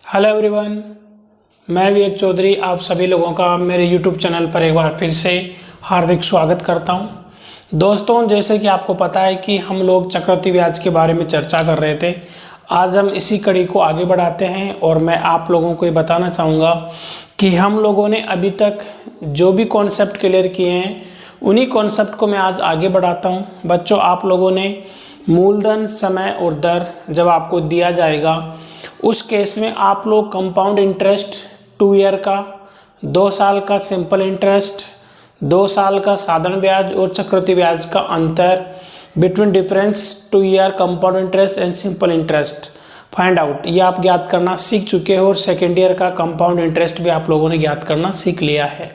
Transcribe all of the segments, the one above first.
Hello everyone, मैं विवेक चौधरी आप सभी लोगों का मेरे यूट्यूब चैनल पर एक बार फिर से हार्दिक स्वागत करता हूं। दोस्तों, जैसे कि आपको पता है कि हम लोग चक्रवृद्धि ब्याज के बारे में चर्चा कर रहे थे। आज हम इसी कड़ी को आगे बढ़ाते हैं और मैं आप लोगों को ये बताना चाहूँगा कि हम लोगों ने अभी तक जो भी कॉन्सेप्ट क्लियर किए हैं उन्हीं कॉन्सेप्ट को मैं आज आगे बढ़ाता हूँ। बच्चों, आप लोगों ने मूलधन, समय और दर जब आपको दिया जाएगा उस केस में आप लोग कंपाउंड इंटरेस्ट 2 ईयर का, 2 साल का सिंपल इंटरेस्ट, 2 साल का साधारण ब्याज और चक्रवृद्धि ब्याज का अंतर between difference 2 year compound interest and simple interest find out, ये आप ज्ञात करना सीख चुके हो और सेकेंड ईयर का कंपाउंड इंटरेस्ट भी आप लोगों ने ज्ञात करना सीख लिया है।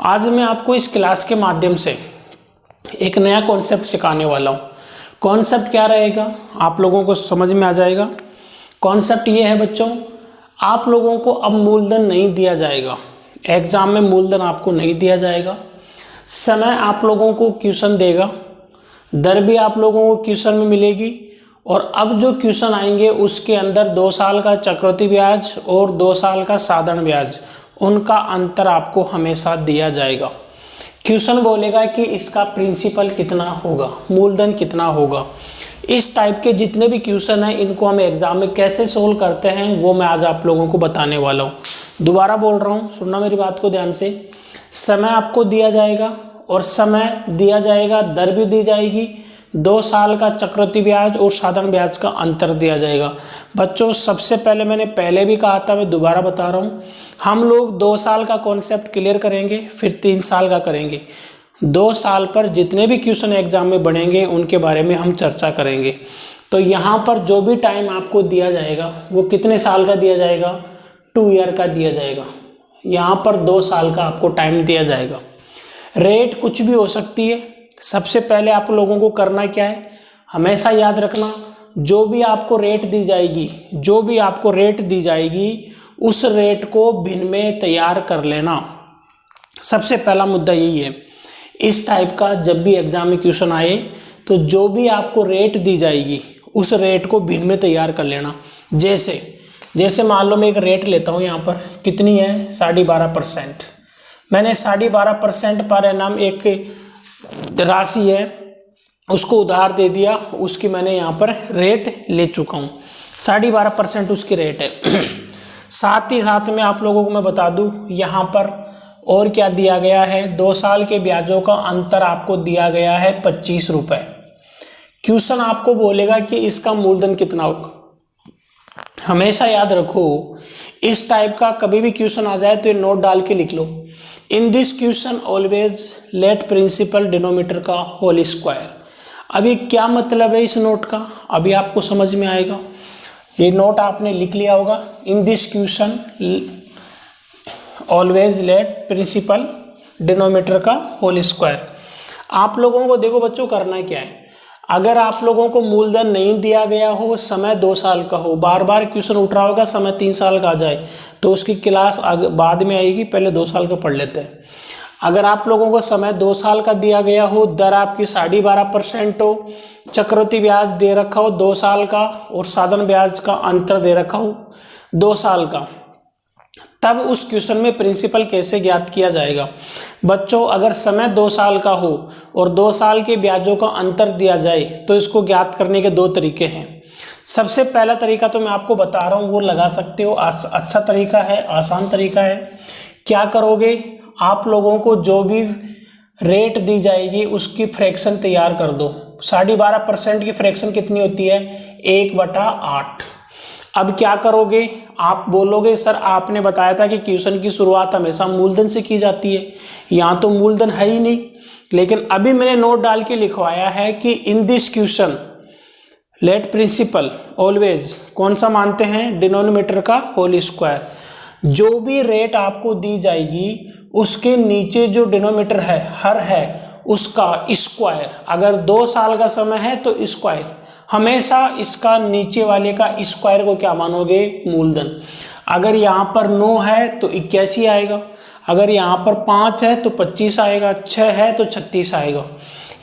आज मैं आपको इस क्लास के माध्यम से एक नया कॉन्सेप्ट सिखाने वाला हूँ। कॉन्सेप्ट क्या रहेगा आप लोगों को समझ में आ जाएगा। कॉन्सेप्ट ये है बच्चों, आप लोगों को अब मूलधन नहीं दिया जाएगा, एग्जाम में मूलधन आपको नहीं दिया जाएगा। समय आप लोगों को क्वेश्चन देगा, दर भी आप लोगों को क्वेश्चन में मिलेगी और अब जो क्वेश्चन आएंगे उसके अंदर 2 साल का चक्रवृद्धि ब्याज और 2 साल का साधारण ब्याज, उनका अंतर आपको हमेशा दिया जाएगा। क्वेश्चन बोलेगा कि इसका प्रिंसिपल कितना होगा, मूलधन कितना होगा। इस टाइप के जितने भी क्वेश्चन हैं इनको हम एग्जाम में कैसे सोल्व करते हैं वो मैं आज आप लोगों को बताने वाला हूँ। दोबारा बोल रहा हूँ, सुनना मेरी बात को ध्यान से। समय आपको दिया जाएगा और समय दिया जाएगा, दर भी दी जाएगी, 2 साल का चक्रवृद्धि ब्याज और साधारण ब्याज का अंतर दिया जाएगा। बच्चों, सबसे पहले मैंने पहले भी कहा था, मैं दोबारा बता रहा हूँ, हम लोग 2 साल का कॉन्सेप्ट क्लियर करेंगे, फिर 3 साल का करेंगे। 2 साल पर जितने भी क्वेश्चन एग्जाम में बनेंगे उनके बारे में हम चर्चा करेंगे। तो यहाँ पर जो भी टाइम आपको दिया जाएगा वो कितने साल का दिया जाएगा, 2 ईयर का दिया जाएगा। यहाँ पर 2 साल का आपको टाइम दिया जाएगा। रेट कुछ भी हो सकती है। सबसे पहले आप लोगों को करना क्या है, हमेशा याद रखना, जो भी आपको रेट दी जाएगी उस रेट को भिन्न में तैयार कर लेना। सबसे पहला मुद्दा यही है। इस टाइप का जब भी एग्जाम में क्वेश्चन आए तो जो भी आपको रेट दी जाएगी उस रेट को भिन्न में तैयार कर लेना। जैसे मान लो मैं एक रेट लेता हूँ, यहाँ पर कितनी है, 12.5%। मैंने 12.5% पर एनम एक राशि है उसको उधार दे दिया, उसकी मैंने यहाँ पर रेट ले चुका हूँ, 12.5% उसकी रेट है। साथ ही साथ में आप लोगों को मैं बता दूँ यहाँ पर और क्या दिया गया है, 2 साल के ब्याजों का अंतर आपको दिया गया है 25 रुपये। क्वेश्चन आपको बोलेगा कि इसका मूलधन कितना होगा। हमेशा याद रखो, इस टाइप का कभी भी क्वेश्चन आ जाए तो ये नोट डाल के लिख लो। In this question always let principal denominator का होल स्क्वायर। अभी क्या मतलब है इस नोट का, अभी आपको समझ में आएगा। ये नोट आपने लिख लिया होगा, in this question always let principal denominator का होल स्क्वायर। आप लोगों को देखो बच्चों करना क्या है, अगर आप लोगों को मूलधन नहीं दिया गया हो, समय 2 साल का हो, बार बार क्वेश्चन उठ रहा होगा समय 3 साल का आ जाए तो उसकी क्लास बाद में आएगी, पहले 2 साल का पढ़ लेते हैं। अगर आप लोगों को समय 2 साल का दिया गया हो, दर आपकी 12.5% हो, चक्रवृद्धि ब्याज दे रखा हो 2 साल का और साधारण ब्याज का अंतर दे रखा हो 2 साल का, तब उस क्वेश्चन में प्रिंसिपल कैसे ज्ञात किया जाएगा। बच्चों, अगर समय 2 साल का हो और 2 साल के ब्याजों का अंतर दिया जाए तो इसको ज्ञात करने के 2 तरीके हैं। सबसे पहला तरीका तो मैं आपको बता रहा हूँ, वो लगा सकते हो, अच्छा तरीका है, आसान तरीका है। क्या करोगे, आप लोगों को जो भी रेट दी जाएगी उसकी फ्रैक्शन तैयार कर दो। 12.5% की फ्रैक्शन कितनी होती है, 1/8। अब क्या करोगे, आप बोलोगे सर आपने बताया था कि क्वेश्चन की शुरुआत हमेशा मूलधन से की जाती है, यहाँ तो मूलधन है ही नहीं। लेकिन अभी मैंने नोट डाल के लिखवाया है कि in this question let principal always कौन सा मानते हैं, डिनोमिनेटर का होल स्क्वायर। जो भी रेट आपको दी जाएगी उसके नीचे जो डिनोमिनेटर है, हर है, उसका स्क्वायर। अगर 2 साल का समय है तो स्क्वायर, हमेशा इसका नीचे वाले का स्क्वायर को क्या मानोगे, मूलधन। अगर यहाँ पर 9 है तो 81 आएगा, अगर यहाँ पर 5 है तो 25 आएगा, 6 है तो 36 आएगा,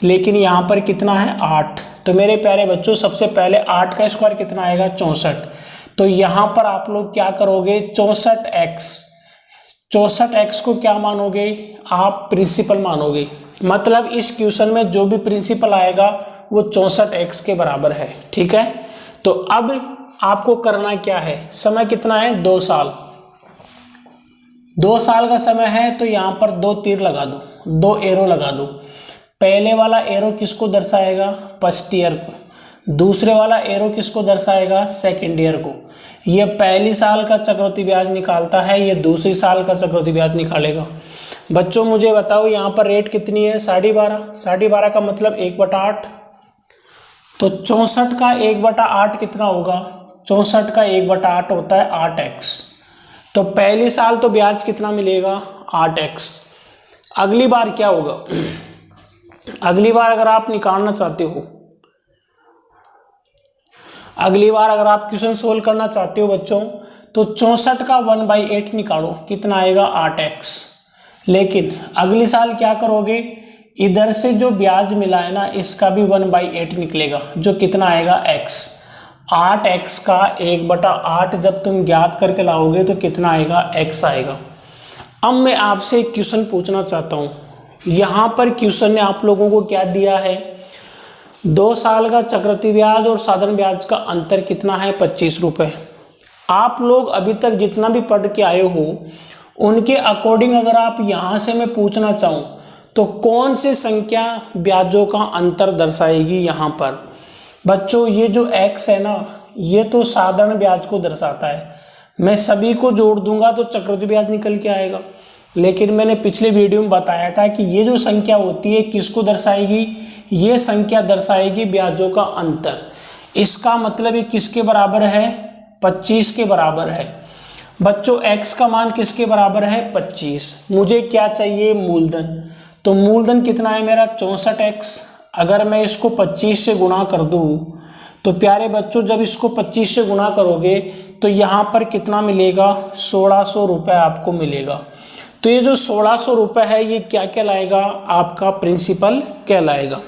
लेकिन यहाँ पर कितना है, 8। तो मेरे प्यारे बच्चों, सबसे पहले 8 का स्क्वायर कितना आएगा, 64। तो यहाँ पर आप लोग क्या करोगे, 64x को क्या मानोगे आप, प्रिंसिपल मानोगे। मतलब इस क्वेश्चन में जो भी प्रिंसिपल आएगा वो 64x के बराबर है। ठीक है, तो अब आपको करना क्या है, समय कितना है, 2 साल। 2 साल का समय है तो यहाँ पर 2 तीर लगा दो, 2 एरो लगा दो। पहले वाला एरो किसको दर्शाएगा, फर्स्ट ईयर को। दूसरे वाला एरो किसको दर्शाएगा, सेकेंड ईयर को। ये पहली साल का चक्रवृद्धि ब्याज निकालता है, ये दूसरी साल का चक्रवृद्धि ब्याज निकालेगा। बच्चों मुझे बताओ यहाँ पर रेट कितनी है, 12.5। 12.5 का मतलब 1/8। तो 64 का 1/8 कितना होगा, 64 का 1/8 होता है 8x। तो पहली साल तो ब्याज कितना मिलेगा, 8x। अगली बार क्या होगा, अगली बार अगर आप निकालना चाहते हो, अगली बार अगर आप क्वेश्चन सोल्व करना चाहते हो बच्चों, तो 64 का 1/8 निकालो, कितना आएगा 8x। लेकिन अगली साल क्या करोगे, इधर से जो ब्याज मिला है ना इसका भी 1/8 निकलेगा, जो कितना आएगा x। 8x का 1/8 जब तुम ज्ञात करके लाओगे तो कितना आएगा, x आएगा। अब मैं आपसे एक क्वेश्चन पूछना चाहता हूँ। यहाँ पर क्वेश्चन ने आप लोगों को क्या दिया है, 2 साल का चक्रवृद्धि ब्याज और साधारण ब्याज का अंतर कितना है, 25 रुपये। आप लोग अभी तक जितना भी पढ़ के आए हो उनके अकॉर्डिंग अगर आप यहाँ से मैं पूछना चाहूँ तो कौन सी संख्या ब्याजों का अंतर दर्शाएगी। यहाँ पर बच्चों ये जो x है ना, ये तो साधारण ब्याज को दर्शाता है। मैं सभी को जोड़ दूंगा तो चक्रवृद्धि ब्याज निकल के आएगा। लेकिन मैंने पिछले वीडियो में बताया था कि ये जो संख्या होती है किसको दर्शाएगी, ये संख्या दर्शाएगी ब्याजों का अंतर। इसका मतलब ये किसके बराबर है, 25 के बराबर है। बच्चों x का मान किसके बराबर है, 25। मुझे क्या चाहिए, मूलधन। तो मूलधन कितना है मेरा, 64x। अगर मैं इसको 25 से गुणा कर दूं तो प्यारे बच्चों जब इसको 25 से गुणा करोगे तो यहाँ पर कितना मिलेगा, 1600 रुपये आपको मिलेगा। तो ये जो 1600 रुपये है ये क्या कहलाएगा, आपका प्रिंसिपल कहलाएगा।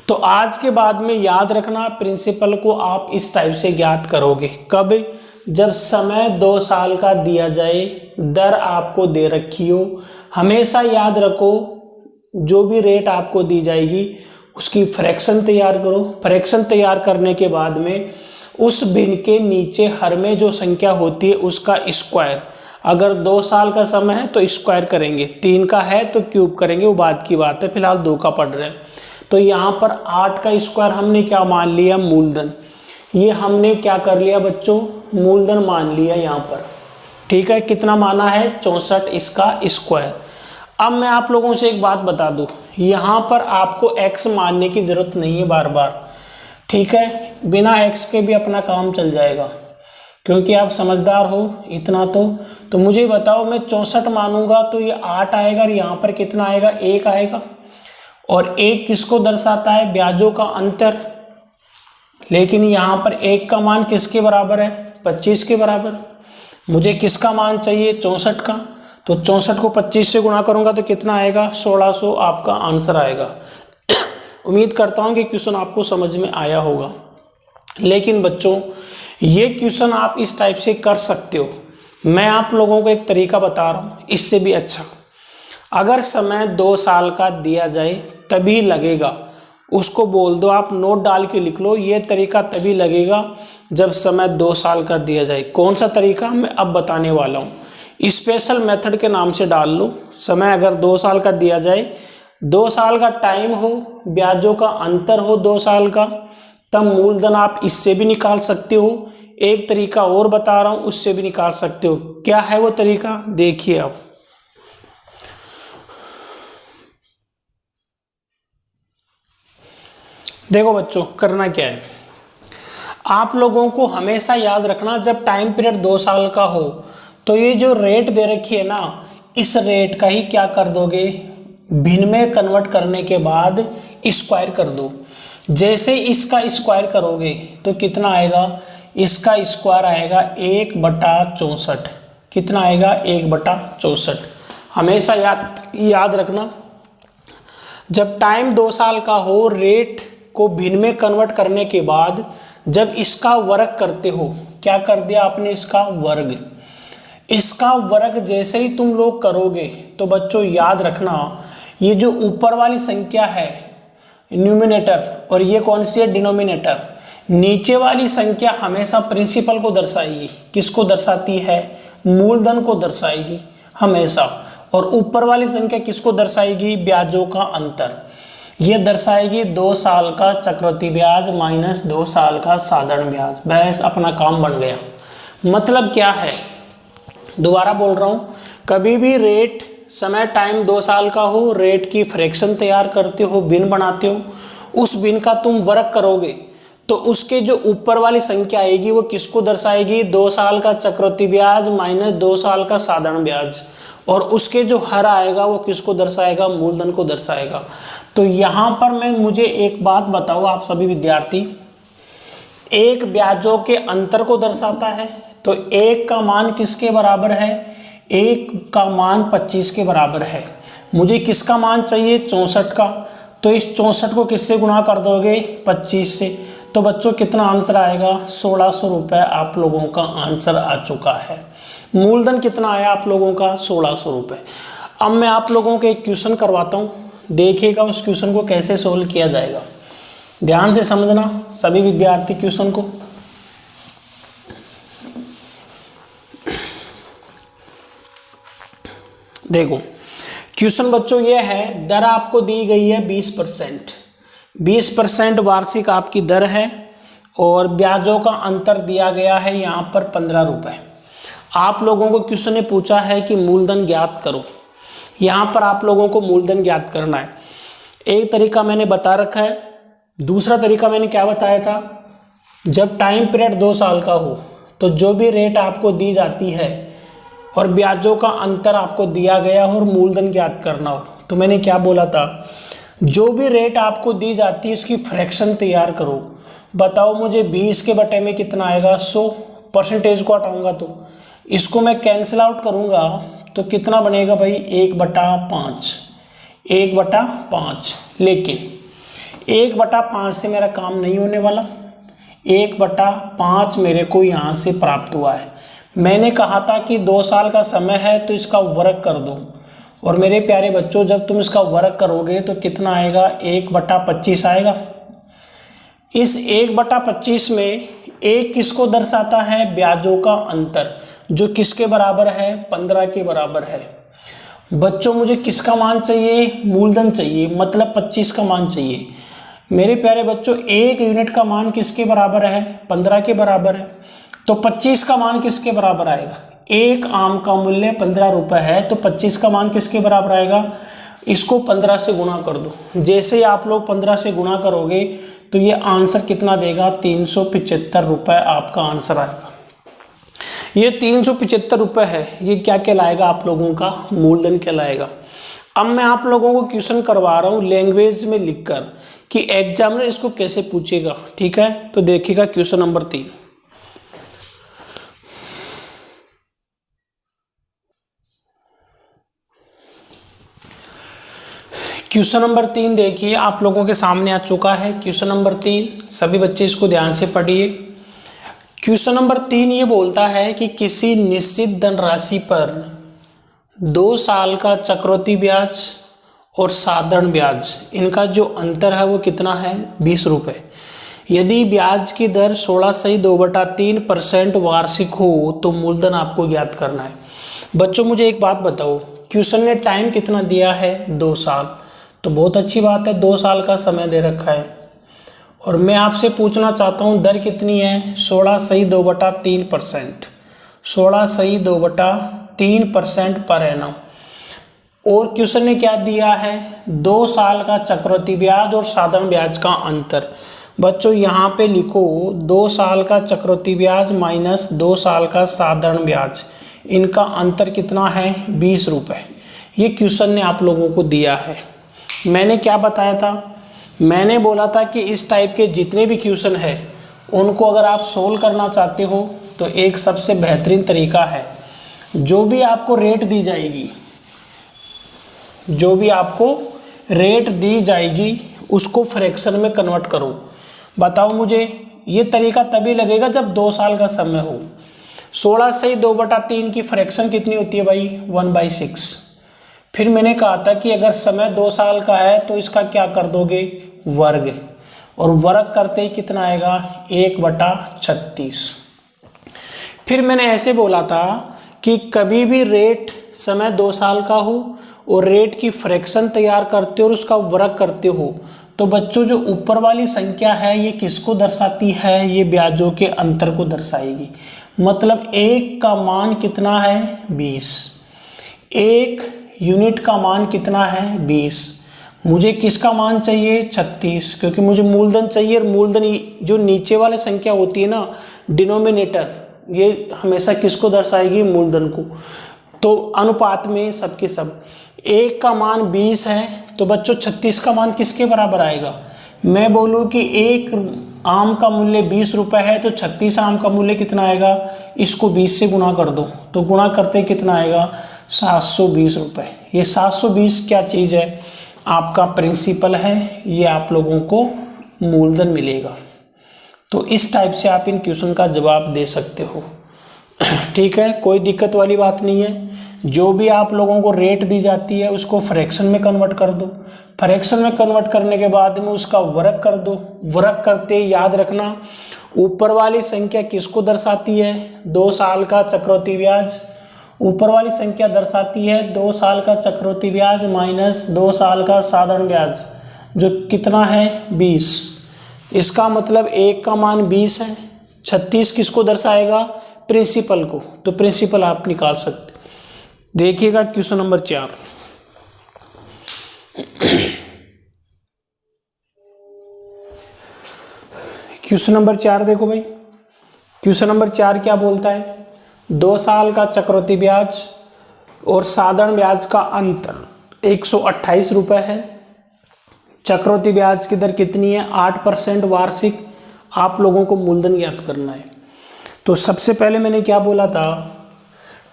तो आज के बाद में याद रखना, प्रिंसिपल को आप इस टाइप से ज्ञात करोगे। कब, जब समय 2 साल का दिया जाए, दर आपको दे रखी हो। हमेशा याद रखो जो भी रेट आपको दी जाएगी उसकी फ्रैक्शन तैयार करो। फ्रैक्शन तैयार करने के बाद में उस भिन्न के नीचे हर में जो संख्या होती है उसका स्क्वायर। अगर 2 साल का समय है तो स्क्वायर करेंगे, 3 का है तो क्यूब करेंगे, वो बाद की बात है, फिलहाल 2 का पढ़ रहे हैं। तो यहाँ पर 8 का स्क्वायर हमने क्या मान लिया, मूलधन। ये हमने क्या कर लिया बच्चों, मूलधन मान लिया यहाँ पर। ठीक है, कितना माना है, 64 इसका स्क्वायर। अब मैं आप लोगों से एक बात बता दूं, यहाँ पर आपको x मानने की जरूरत नहीं है बार बार। ठीक है, बिना x के भी अपना काम चल जाएगा क्योंकि आप समझदार हो इतना। तो मुझे बताओ, मैं 64 मानूंगा तो ये 8 आएगा और यहाँ पर कितना आएगा, 1 आएगा। और 1 किसको दर्शाता है, ब्याजों का अंतर। लेकिन यहाँ पर 1 का मान किसके बराबर है, 25 के बराबर। मुझे किसका मान चाहिए, 64 का। तो 64 को 25 से गुणा करूंगा तो कितना आएगा, 1600 आपका आंसर आएगा। उम्मीद करता हूं कि क्वेश्चन आपको समझ में आया होगा। लेकिन बच्चों ये क्वेश्चन आप इस टाइप से कर सकते हो। मैं आप लोगों को एक तरीका बता रहा हूँ, इससे भी अच्छा। अगर समय 2 साल का दिया जाए तभी लगेगा, उसको बोल दो, आप नोट डाल के लिख लो, ये तरीका तभी लगेगा जब समय 2 साल का दिया जाए। कौन सा तरीका मैं अब बताने वाला हूँ, स्पेशल मेथड के नाम से डाल लो। समय अगर 2 साल का दिया जाए, 2 साल का टाइम हो, ब्याजों का अंतर हो 2 साल का, तब मूलधन आप इससे भी निकाल सकते हो। एक तरीका और बता रहा हूं, उससे भी निकाल सकते हो। क्या है वो तरीका, देखिए आप। देखो बच्चों, करना क्या है, आप लोगों को हमेशा याद रखना, जब टाइम पीरियड 2 साल का हो तो ये जो रेट दे रखी है ना, इस रेट का ही क्या कर दोगे, भिन्न में कन्वर्ट करने के बाद स्क्वायर कर दो। जैसे इसका स्क्वायर करोगे तो कितना आएगा, इसका स्क्वायर आएगा 1/64। कितना आएगा, 1/64। हमेशा याद रखना, जब टाइम 2 साल का हो, रेट को भिन्न में कन्वर्ट करने के बाद जब इसका वर्ग करते हो, क्या कर दिया आपने, इसका वर्ग। इसका वर्ग जैसे ही तुम लोग करोगे तो बच्चों याद रखना, ये जो ऊपर वाली संख्या है न्यूमिनेटर और ये कौन सी है, डिनोमिनेटर, नीचे वाली संख्या हमेशा प्रिंसिपल को दर्शाएगी। किसको दर्शाती है, मूलधन को दर्शाएगी हमेशा। और ऊपर वाली संख्या किसको दर्शाएगी, ब्याजों का अंतर। ये दर्शाएगी 2 साल का चक्रवृद्धि ब्याज माइनस 2 साल का साधारण ब्याज। बस अपना काम बन गया। मतलब क्या है, दोबारा बोल रहा हूँ, कभी भी रेट समय टाइम 2 साल का हो, रेट की फ्रैक्शन तैयार करते हो, बिन बनाते हो, उस बिन का तुम वर्ग करोगे तो उसके जो ऊपर वाली संख्या आएगी वो किसको दर्शाएगी, 2 साल का चक्रवृद्धि ब्याज माइनस 2 साल का साधारण ब्याज। और उसके जो हर आएगा वो किसको दर्शाएगा, मूलधन को दर्शाएगा। तो यहाँ पर मुझे एक बात बताओ आप सभी विद्यार्थी, एक ब्याजों के अंतर को दर्शाता है, तो एक का मान किसके बराबर है, एक का मान 25 के बराबर है। मुझे किसका मान चाहिए, 64 का। तो इस 64 को किससे गुणा कर दोगे, 25 से। तो बच्चों कितना आंसर आएगा, 1600 रुपये आप लोगों का आंसर आ चुका है। मूलधन कितना आया आप लोगों का, 1600 रुपये। अब मैं आप लोगों को एक क्वेश्चन करवाता हूँ, देखिएगा उस क्वेश्चन को कैसे सोल्व किया जाएगा। ध्यान से समझना सभी विद्यार्थी क्वेश्चन को। देखो क्वेश्चन बच्चों ये है, दर आपको दी गई है 20%। 20% वार्षिक आपकी दर है और ब्याजों का अंतर दिया गया है यहाँ पर 15 रुपये। आप लोगों को क्वेश्चन ने पूछा है कि मूलधन ज्ञात करो। यहाँ पर आप लोगों को मूलधन ज्ञात करना है। एक तरीका मैंने बता रखा है, दूसरा तरीका मैंने क्या बताया था, जब टाइम पीरियड 2 साल का हो तो जो भी रेट आपको दी जाती है और ब्याजों का अंतर आपको दिया गया हो और मूलधन ज्ञात करना हो, तो मैंने क्या बोला था, जो भी रेट आपको दी जाती है इसकी फ्रैक्शन तैयार करो। बताओ मुझे 20 के बटे में कितना आएगा, 100। परसेंटेज को हटाऊंगा तो इसको मैं कैंसिल आउट करूंगा तो कितना बनेगा भाई, 1/5। 1/5। लेकिन 1/5 से मेरा काम नहीं होने वाला। 1/5 मेरे को यहाँ से प्राप्त हुआ है। मैंने कहा था कि 2 साल का समय है तो इसका वर्ग कर दो। और मेरे प्यारे बच्चों जब तुम इसका वर्ग करोगे तो कितना आएगा, 1/25 आएगा। इस 1/25 में एक किसको दर्शाता है, ब्याजों का अंतर, जो किसके बराबर है, 15 के बराबर है। बच्चों मुझे किसका मान चाहिए, मूलधन चाहिए, मतलब 25 का मान चाहिए। मेरे प्यारे बच्चों 1 यूनिट का मान किसके बराबर है, 15 के बराबर है। तो 25 का मान किसके बराबर आएगा, एक आम का मूल्य 15 रुपये है तो 25 का मान किसके बराबर आएगा, इसको 15 से गुणा कर दो। जैसे ही आप लोग 15 से गुणा करोगे तो ये आंसर कितना देगा, 375 रुपये आपका आंसर आएगा। ये 375 रुपये है, ये क्या कहलाएगा आप लोगों का, मूलधन कहलाएगा। अब मैं आप लोगों को क्वेश्चन करवा रहा हूँ लैंग्वेज में लिखकर कि एग्जामिनर इसको कैसे पूछेगा, ठीक है। तो देखिएगा क्वेश्चन नंबर 3। क्वेश्चन नंबर 3 देखिए आप लोगों के सामने आ चुका है। क्वेश्चन नंबर 3, सभी बच्चे इसको ध्यान से पढ़िए। क्वेश्चन नंबर 3 ये बोलता है कि किसी निश्चित धनराशि पर 2 साल का चक्रवृद्धि ब्याज और साधारण ब्याज, इनका जो अंतर है वो कितना है, 20 रुपये। यदि ब्याज की दर 16/2/3% वार्षिक हो तो मूलधन आपको ज्ञात करना है। बच्चों मुझे एक बात बताओ, क्वेश्चन ने टाइम कितना दिया है, 2 साल। तो बहुत अच्छी बात है, 2 साल का समय दे रखा है। और मैं आपसे पूछना चाहता हूँ दर कितनी है, 16/2/3%। 16/2/3% पर एनम। और क्वेश्चन ने क्या दिया है, 2 साल का चक्रवृद्धि ब्याज और साधारण ब्याज का अंतर। बच्चों यहाँ पे लिखो 2 साल का चक्रवृद्धि ब्याज माइनस 2 साल का साधारण ब्याज, इनका अंतर कितना है, 20 रुपये। ये क्वेश्चन ने आप लोगों को दिया है। मैंने क्या बताया था, मैंने बोला था कि इस टाइप के जितने भी क्वेश्चन है उनको अगर आप सोल्व करना चाहते हो तो एक सबसे बेहतरीन तरीका है, जो भी आपको रेट दी जाएगी, जो भी आपको रेट दी जाएगी उसको फ्रैक्शन में कन्वर्ट करो। बताओ मुझे ये तरीका तभी लगेगा जब 2 साल का समय हो। 16 से 2/3 की फ्रैक्शन कितनी होती है भाई? 1/6। फिर मैंने कहा था कि अगर समय 2 साल का है तो इसका क्या कर दोगे? वर्ग, और वर्ग करते ही कितना आएगा? 1/36। फिर मैंने ऐसे बोला था कि कभी भी रेट समय 2 साल का हो और रेट की फ्रैक्शन तैयार करते हो और उसका वर्ग करते हो, तो बच्चों जो ऊपर वाली संख्या है ये किसको दर्शाती है? ये ब्याजों के अंतर को दर्शाएगी। मतलब 1 का मान कितना है? 20। 1 यूनिट का मान कितना है? 20। मुझे किसका मान चाहिए? 36, क्योंकि मुझे मूलधन चाहिए, और मूलधन जो नीचे वाली संख्या होती है ना, डिनोमिनेटर, ये हमेशा किसको दर्शाएगी? मूलधन को। तो अनुपात में सबके सब 1 का मान 20 है, तो बच्चों 36 का मान किसके बराबर आएगा? मैं बोलूँ कि 1 आम का मूल्य 20 रुपये है, तो 36 आम का मूल्य कितना आएगा? इसको 20 से गुणा कर दो, तो गुणा करते कितना आएगा? 720 रुपये। ये 720 क्या चीज़ है? आपका प्रिंसिपल है, ये आप लोगों को मूलधन मिलेगा। तो इस टाइप से आप इन क्वेश्चन का जवाब दे सकते हो। ठीक है, कोई दिक्कत वाली बात नहीं है। जो भी आप लोगों को रेट दी जाती है उसको फ्रैक्शन में कन्वर्ट कर दो, फ्रैक्शन में कन्वर्ट करने के बाद में उसका वर्ग कर दो। वर्ग करते याद रखना ऊपर वाली संख्या किसको दर्शाती है? 2 साल का चक्रवृद्धि ब्याज। ऊपर वाली संख्या दर्शाती है 2 साल का चक्रवृद्धि ब्याज माइनस 2 साल का साधारण ब्याज, जो कितना है? 20। इसका मतलब 1 का मान 20 है, 36 किसको दर्शाएगा? प्रिंसिपल को। तो प्रिंसिपल आप निकाल सकते। देखिएगा क्वेश्चन नंबर 4। क्वेश्चन नंबर 4 देखो भाई। क्वेश्चन नंबर 4 क्या बोलता है? 2 साल का चक्रवृद्धि ब्याज और साधारण ब्याज का अंतर 128 रुपये है। चक्रवृद्धि ब्याज की दर कितनी है? 8% वार्षिक। आप लोगों को मूलधन ज्ञात करना है। तो सबसे पहले मैंने क्या बोला था?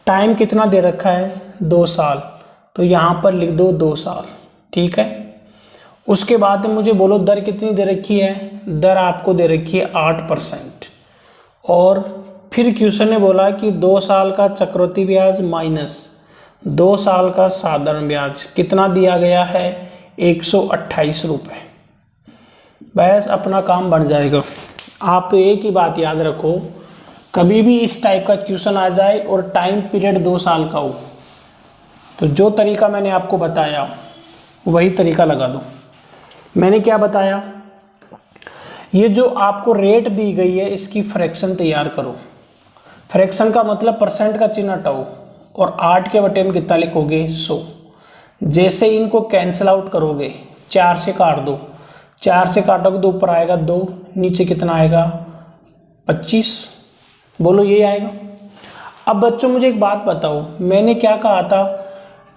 टाइम कितना दे रखा है? 2 साल। तो यहाँ पर लिख दो 2 साल। ठीक है। उसके बाद में मुझे बोलो दर कितनी दे रखी है? दर आपको दे रखी है 8%। और फिर क्वेश्चन ने बोला कि 2 साल का चक्रवृद्धि ब्याज माइनस 2 साल का साधारण ब्याज कितना दिया गया है? 128 रुपये। बस अपना काम बन जाएगा। आप तो एक ही बात याद रखो, कभी भी इस टाइप का क्वेश्चन आ जाए और टाइम पीरियड 2 साल का हो, तो जो तरीका मैंने आपको बताया वही तरीका लगा दो। मैंने क्या बताया? ये जो आपको रेट दी गई है इसकी फ्रैक्शन तैयार करो। फ्रैक्शन का मतलब परसेंट का चिन्ह हटाओ और 8 के बटे में कितना लिखोगे? 100। जैसे इनको कैंसिल आउट करोगे 4 से काट दो, 4 से काटोगे तो ऊपर आएगा 2, नीचे कितना आएगा? 25। बोलो ये आएगा। अब बच्चों मुझे एक बात बताओ, मैंने क्या कहा था?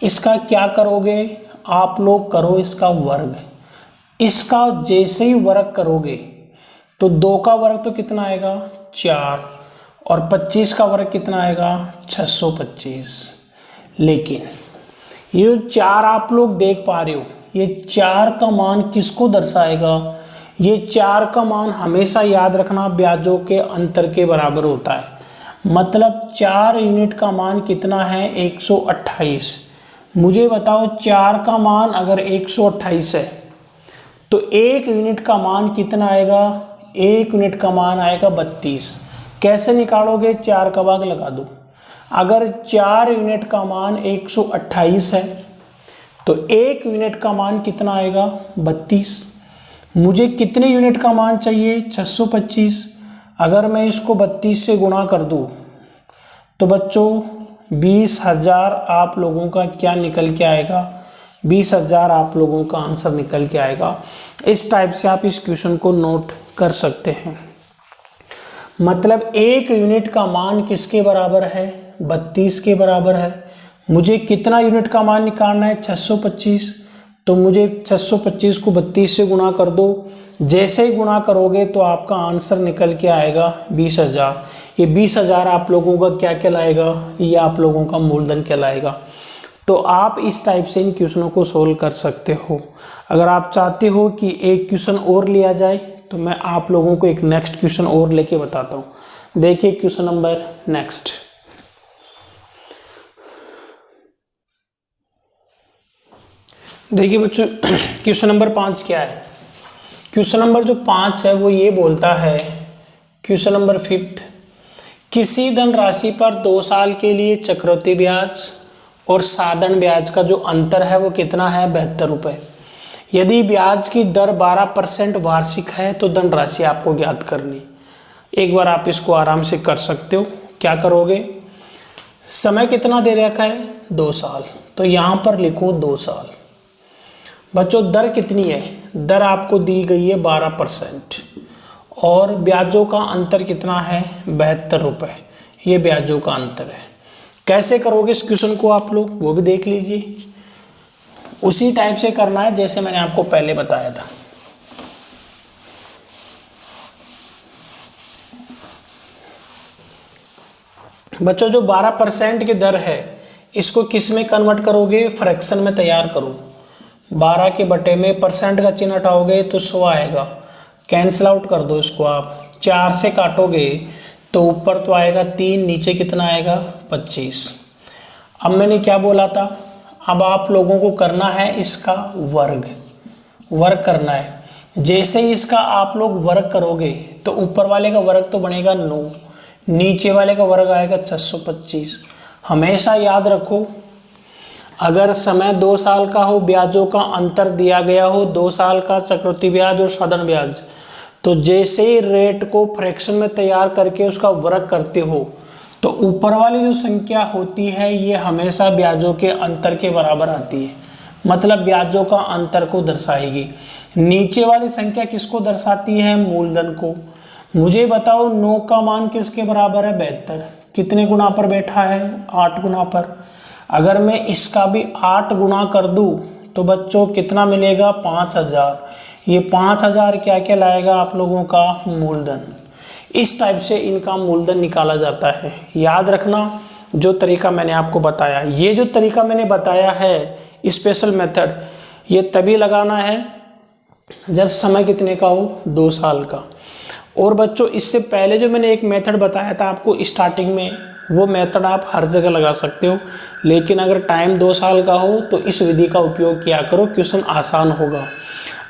इसका क्या करोगे आप लोग? करो इसका वर्ग। इसका जैसे ही वर्ग करोगे तो 2 का वर्ग तो कितना आएगा? 4, और 25 का वर्ग कितना आएगा? 625। लेकिन ये 4 आप लोग देख पा रहे हो, ये 4 का मान किसको दर्शाएगा? ये 4 का मान हमेशा याद रखना ब्याजों के अंतर के बराबर होता है। मतलब 4 यूनिट का मान कितना है? 128। मुझे बताओ 4 का मान अगर 128 है तो 1 यूनिट का मान कितना आएगा? 1 यूनिट का मान आएगा 32। कैसे निकालोगे? 4 का भाग लगा दो। अगर 4 यूनिट का मान 128 है तो 1 यूनिट का मान कितना आएगा? 32। मुझे कितने यूनिट का मान चाहिए? 625। अगर मैं इसको 32 से गुणा कर दूँ तो बच्चों 20,000 आप लोगों का क्या निकल के आएगा? 20,000 आप लोगों का आंसर निकल के आएगा। इस टाइप से आप इस क्वेश्चन को नोट कर सकते हैं। मतलब 1 यूनिट का मान किसके बराबर है? 32 के बराबर है। मुझे कितना यूनिट का मान निकालना है? 625। तो मुझे 625 को 32 से गुणा कर दो। जैसे ही गुणा करोगे तो आपका आंसर निकल के आएगा 20,000। ये 20,000 आप लोगों का क्या कहलाएगा? ये आप लोगों का मूलधन कहलाएगा। तो आप इस टाइप से इन क्वेश्चनों को सोल्व कर सकते हो। अगर आप चाहते हो कि एक क्वेश्चन और लिया जाए तो मैं आप लोगों को एक नेक्स्ट क्वेश्चन और लेके बताता हूँ। देखिए क्वेश्चन नंबर नेक्स्ट। देखिए बच्चों क्वेश्चन नंबर 5 क्या है। क्वेश्चन नंबर जो 5 है वो ये बोलता है, क्वेश्चन नंबर 5, किसी धनराशि पर 2 साल के लिए चक्रवृद्धि ब्याज और साधारण ब्याज का जो अंतर है वो कितना है, 72 रुपये। यदि ब्याज की दर 12% वार्षिक है तो धनराशि आपको ज्ञात करनी। एक बार आप इसको आराम से कर सकते हो। क्या करोगे, समय कितना दे रखा है, 2 साल, तो यहाँ पर लिखो 2 साल। बच्चों दर कितनी है, दर आपको दी गई है 12% और ब्याजों का अंतर कितना है, 72 रुपये। ये ब्याजों का अंतर है। कैसे करोगे इस क्वेश्चन को आप लोग, वो भी देख लीजिए। उसी टाइप से करना है जैसे मैंने आपको पहले बताया था। बच्चों जो 12% की दर है इसको किस में कन्वर्ट करोगे, फ्रैक्शन में तैयार करो। 12 के बटे में परसेंट का चिन्ह हटाओगे तो 100 आएगा, कैंसिल आउट कर दो इसको आप। 4 से काटोगे तो ऊपर तो आएगा 3, नीचे कितना आएगा, 25। अब मैंने क्या बोला था, अब आप लोगों को करना है इसका वर्ग करना है। जैसे ही इसका आप लोग वर्ग करोगे तो ऊपर वाले का वर्ग तो बनेगा 9, नीचे वाले का वर्ग आएगा 625। हमेशा याद रखो, अगर समय 2 साल का हो, ब्याजों का अंतर दिया गया हो 2 साल का चक्रवृद्धि ब्याज और साधारण ब्याज, तो जैसे ही रेट को फ्रैक्शन में तैयार करके उसका वर्ग करते हो तो ऊपर वाली जो संख्या होती है ये हमेशा ब्याजों के अंतर के बराबर आती है, मतलब ब्याजों का अंतर को दर्शाएगी। नीचे वाली संख्या किसको दर्शाती है, मूलधन को। मुझे बताओ 9 का मान किसके बराबर है, 72। कितने गुना पर बैठा है, 8 गुना पर। अगर मैं इसका भी 8 गुना कर दूं तो बच्चों कितना मिलेगा, 5000। ये 5000 क्या क्या लाएगा आप लोगों का, मूलधन। इस टाइप से इनका मूलधन निकाला जाता है। याद रखना जो तरीका मैंने आपको बताया, ये जो तरीका मैंने बताया है स्पेशल मेथड, ये तभी लगाना है जब समय कितने का हो, 2 साल का। और बच्चों इससे पहले जो मैंने एक मेथड बताया था आपको स्टार्टिंग में, वो मेथड आप हर जगह लगा सकते हो, लेकिन अगर टाइम 2 साल का हो तो इस विधि का उपयोग किया करो, क्वेश्चन आसान होगा।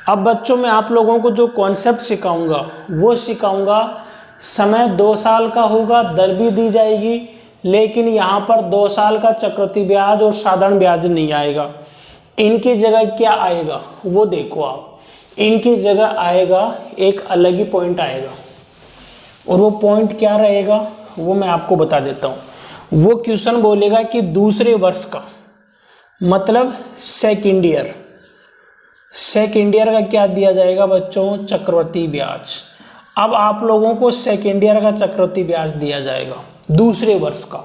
अब बच्चों मैं आप लोगों को जो कॉन्सेप्ट सिखाऊंगा वो सिखाऊंगा, समय 2 साल का होगा, दर भी दी जाएगी, लेकिन यहाँ पर 2 साल का चक्रवृद्धि ब्याज और साधारण ब्याज नहीं आएगा। इनकी जगह क्या आएगा वो देखो आप, इनकी जगह आएगा एक अलग ही पॉइंट आएगा, और वो पॉइंट क्या रहेगा वो मैं आपको बता देता हूँ। वो क्वेश्चन बोलेगा कि दूसरे वर्ष का, मतलब सेकंड ईयर का क्या दिया जाएगा बच्चों, चक्रवृद्धि ब्याज। अब आप लोगों को सेकंड ईयर का चक्रवृद्धि ब्याज दिया जाएगा दूसरे वर्ष का।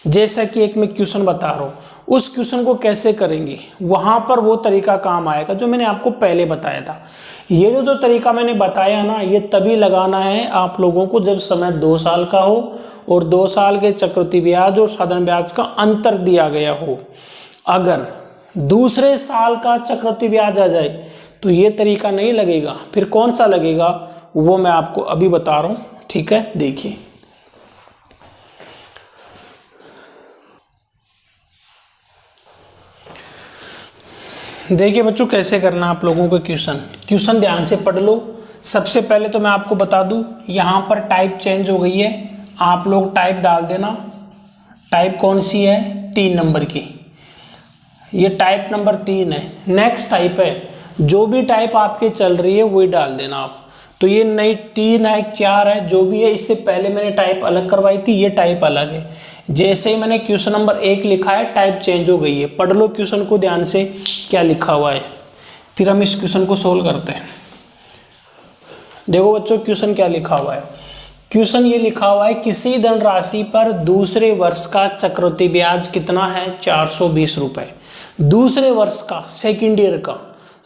जैसा कि एक मैं क्वेश्चन बता रहा हूँ, उस क्वेश्चन को कैसे करेंगे, वहाँ पर वो तरीका काम आएगा जो मैंने आपको पहले बताया था। ये जो तरीका मैंने बताया ना, ये तभी लगाना है आप लोगों को जब समय 2 साल का हो और 2 साल के चक्रवृद्धि ब्याज और साधारण ब्याज का अंतर दिया गया हो। अगर दूसरे साल का चक्रवृद्धि ब्याज आ जाए तो ये तरीका नहीं लगेगा, फिर कौन सा लगेगा वो मैं आपको अभी बता रहा हूँ, ठीक है। देखिए देखिए बच्चों कैसे करना आप लोगों को क्वेश्चन ध्यान से पढ़ लो। सबसे पहले तो मैं आपको बता दूं, यहाँ पर टाइप चेंज हो गई है, आप लोग टाइप डाल देना। टाइप कौन सी है, 3 नंबर की, ये टाइप नंबर 3 है। नेक्स्ट टाइप है, जो भी टाइप आपके चल रही है वही डाल देना आप। तो ये नई 3 है, 4 है, जो भी है, इससे पहले मैंने टाइप अलग करवाई थी, ये टाइप अलग है। जैसे ही मैंने क्वेश्चन नंबर 1 लिखा है, टाइप चेंज हो गई है। पढ़ लो क्वेश्चन को ध्यान से क्या लिखा हुआ है, फिर हम इस क्वेश्चन को सोल्व करते हैं। देखो बच्चों क्वेश्चन क्या लिखा हुआ है। क्वेश्चन ये लिखा हुआ है, किसी धनराशि पर दूसरे वर्ष का चक्रवृद्धि ब्याज कितना है, 420 रुपये। दूसरे वर्ष का, सेकेंड ईयर का,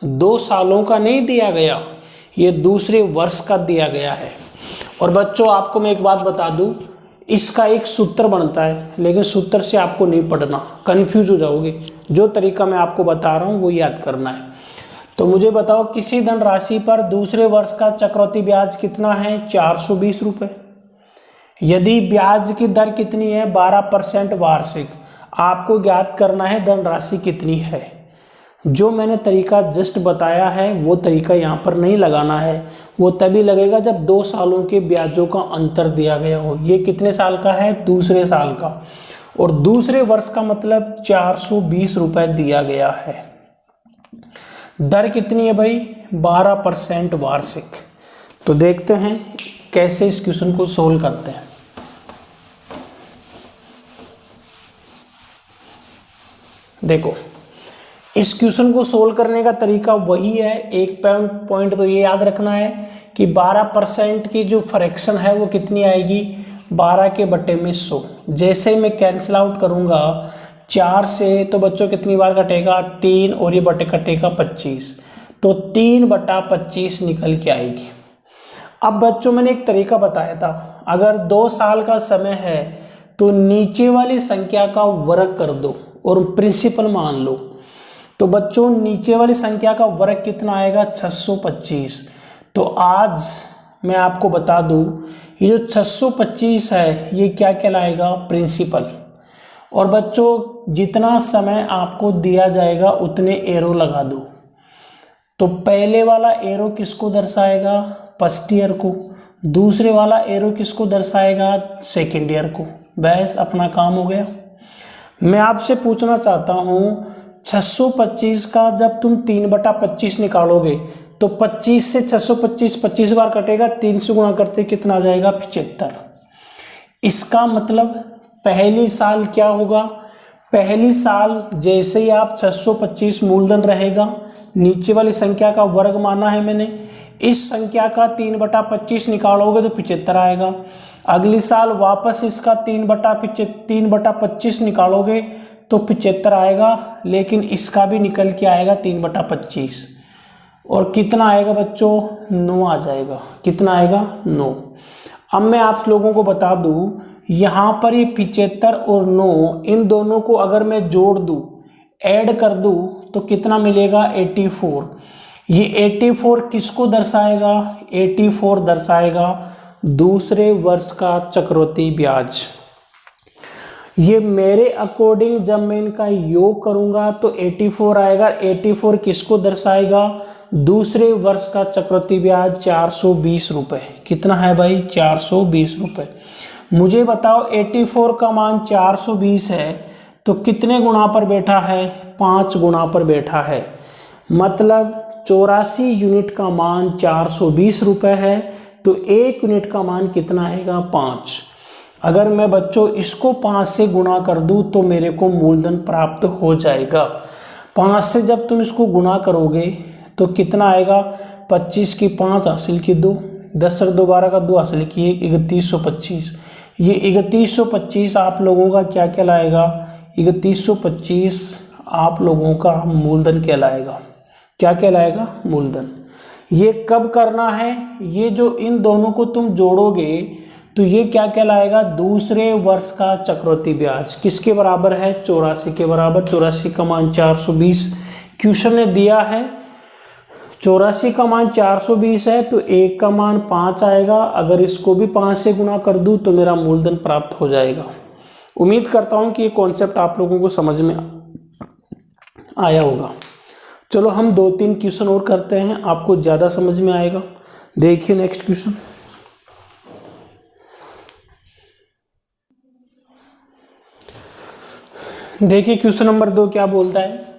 2 सालों का नहीं दिया गया, ये दूसरे वर्ष का दिया गया है। और बच्चों आपको मैं एक बात बता दूं, इसका एक सूत्र बनता है, लेकिन सूत्र से आपको नहीं पढ़ना, कंफ्यूज हो जाओगे। जो तरीका मैं आपको बता रहा हूँ वो याद करना है। तो मुझे बताओ किसी धनराशि पर दूसरे वर्ष का चक्रवृद्धि ब्याज कितना है? 420 रुपये। यदि ब्याज की दर कितनी है? 12% वार्षिक। आपको ज्ञात करना है धनराशि कितनी है। जो मैंने तरीका जस्ट बताया है वो तरीका यहाँ पर नहीं लगाना है, वो तभी लगेगा जब 2 सालों के ब्याजों का अंतर दिया गया हो। ये कितने साल का है? दूसरे साल का, और दूसरे वर्ष का मतलब 420 रुपये दिया गया है। दर कितनी है भाई? 12% वार्षिक। तो देखते हैं कैसे इस क्वेश्चन को सोल्व करते हैं। देखो, इस क्वेश्चन को सोल्व करने का तरीका वही है। एक पॉइंट तो ये याद रखना है कि 12% की जो फ्रैक्शन है वो कितनी आएगी? 12 के बटे में 100। जैसे मैं कैंसिल आउट करूंगा 4 से, तो बच्चों कितनी बार कटेगा? 3, और ये बटे कटेगा 25, तो 3/25 निकल के आएगी। अब बच्चों मैंने एक तरीका बताया था, अगर 2 साल का समय है तो नीचे वाली संख्या का वर्ग कर दो और प्रिंसिपल मान लो। तो बच्चों नीचे वाली संख्या का वर्ग कितना आएगा? 625। तो आज मैं आपको बता दूं, ये जो 625 है ये क्या कहलाएगा? प्रिंसिपल। और बच्चों जितना समय आपको दिया जाएगा उतने एरो लगा दो। तो पहले वाला एरो किसको दर्शाएगा? फर्स्ट ईयर को। दूसरे वाला एरो किसको दर्शाएगा? सेकेंड ईयर को। बस अपना काम हो गया। मैं आपसे पूछना चाहता हूँ 625 का जब तुम 3/25 निकालोगे तो 25 से 625 25 बार कटेगा, 3 से गुणा करते कितना आ जाएगा? 75। इसका मतलब पहली साल क्या होगा? पहली साल जैसे ही आप 625 मूलधन रहेगा, नीचे वाली संख्या का वर्ग माना है मैंने, इस संख्या का 3/25 निकालोगे तो 75 आएगा। अगली साल वापस इसका 3/25 निकालोगे तो 75 आएगा, लेकिन इसका भी निकल के आएगा 3/25, और कितना आएगा बच्चों? 9 आ जाएगा। कितना आएगा? 9। अब मैं आप लोगों को बता दूं, यहाँ पर ये 75 और 9, इन दोनों को अगर मैं जोड़ दूं, ऐड कर दूं, तो कितना मिलेगा? 84। ये 84 किसको दर्शाएगा? 84 दर्शाएगा दूसरे वर्ष का चक्रवृद्धि ब्याज। ये मेरे अकॉर्डिंग जब मैं इनका योग करूंगा तो 84 आएगा। 84 किसको दर्शाएगा? दूसरे वर्ष का चक्रवृद्धि ब्याज 420 रुपये। कितना है भाई? 420 रुपये। मुझे बताओ 84 का मान 420 है तो कितने गुना पर बैठा है? 5 गुना पर बैठा है। मतलब 84 यूनिट का मान 420 रुपये है, तो 1 यूनिट का मान कितना आएगा? 5। अगर मैं बच्चों इसको 5 से गुणा कर दूं तो मेरे को मूलधन प्राप्त हो जाएगा। 5 से जब तुम इसको गुणा करोगे तो कितना आएगा? 25 की 5 हासिल की 2, 10 और 2 12 का 2 हासिल की 1, 3125। ये 3125 आप लोगों का क्या कहलाएगा? 3125 आप लोगों का मूलधन कहलाएगा। क्या कहलाएगा? मूलधन। ये कब करना है? ये जो इन दोनों को तुम जोड़ोगे तो ये क्या कहलाएगा? दूसरे वर्ष का चक्रवृद्धि ब्याज। किसके बराबर है? 84 के बराबर। 84 का मान 420 क्वेश्चन ने दिया है। 84 का मान 420 है तो 1 का मान 5 आएगा। अगर इसको भी 5 से गुणा कर दूं तो मेरा मूलधन प्राप्त हो जाएगा। उम्मीद करता हूं कि ये कॉन्सेप्ट आप लोगों को समझ में आया होगा। चलो हम 2-3 क्वेश्चन और करते हैं, आपको ज़्यादा समझ में आएगा। देखिए नेक्स्ट क्वेश्चन। देखिए क्वेश्चन नंबर 2 क्या बोलता है?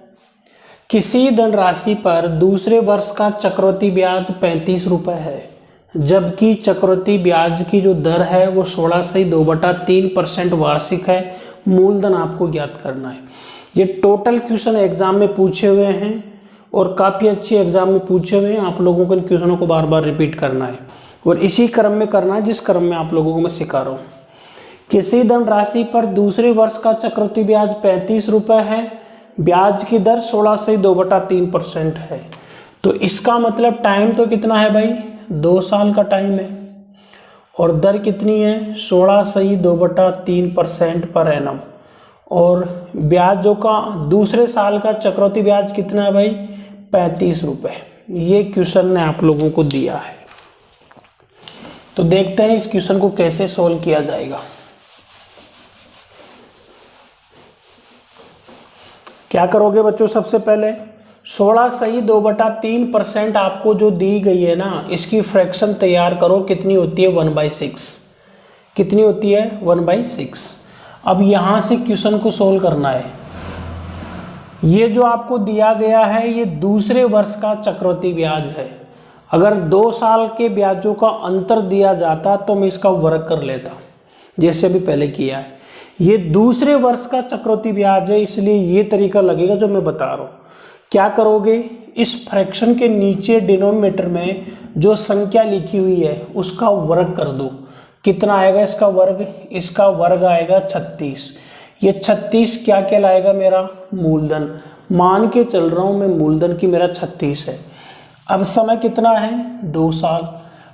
किसी धनराशि पर दूसरे वर्ष का चक्रवृद्धि ब्याज 35 रुपये है, जबकि चक्रवृद्धि ब्याज की जो दर है वो 16/2/3% वार्षिक है। मूलधन आपको ज्ञात करना है। ये टोटल क्वेश्चन एग्जाम में पूछे हुए हैं और काफ़ी अच्छे एग्जाम में पूछे हुए हैं। आप लोगों को इन क्वेश्चनों को बार बार रिपीट करना है और इसी क्रम में करना है जिस क्रम में आप लोगों को मैं सिखा रहा हूँ। किसी धनराशि पर दूसरे वर्ष का चक्रवृद्धि ब्याज 35 रुपये है, ब्याज की दर 16/2/3% है। तो इसका मतलब टाइम तो कितना है भाई? 2 साल का टाइम है, और दर कितनी है? 16/2/3% पर एनम। और ब्याजों का दूसरे साल का चक्रवृद्धि ब्याज कितना है भाई? 35 रुपये। ये क्वेश्चन ने आप लोगों को दिया है। तो देखते हैं इस क्वेश्चन को कैसे सोल्व किया जाएगा। क्या करोगे बच्चों, सबसे पहले 16 सही 2/3% आपको जो दी गई है ना, इसकी फ्रैक्शन तैयार करो। कितनी होती है? 1/6। कितनी होती है? 1/6। अब यहाँ से क्वेश्चन को सोल्व करना है। ये जो आपको दिया गया है ये दूसरे वर्ष का चक्रवृद्धि ब्याज है। अगर 2 साल के ब्याजों का अंतर दिया जाता तो मैं इसका वर्ग कर लेता, जैसे अभी पहले किया है। ये दूसरे वर्ष का चक्रवृद्धि ब्याज है, इसलिए ये तरीका लगेगा जो मैं बता रहा हूँ। क्या करोगे, इस फ्रैक्शन के नीचे डिनोमिनेटर में जो संख्या लिखी हुई है उसका वर्ग कर दो। कितना आएगा इसका वर्ग? इसका वर्ग आएगा 36। ये 36 क्या कहलाएगा? मेरा मूलधन। मान के चल रहा हूँ मैं मूलधन की मेरा 36 है। अब समय कितना है? 2 साल।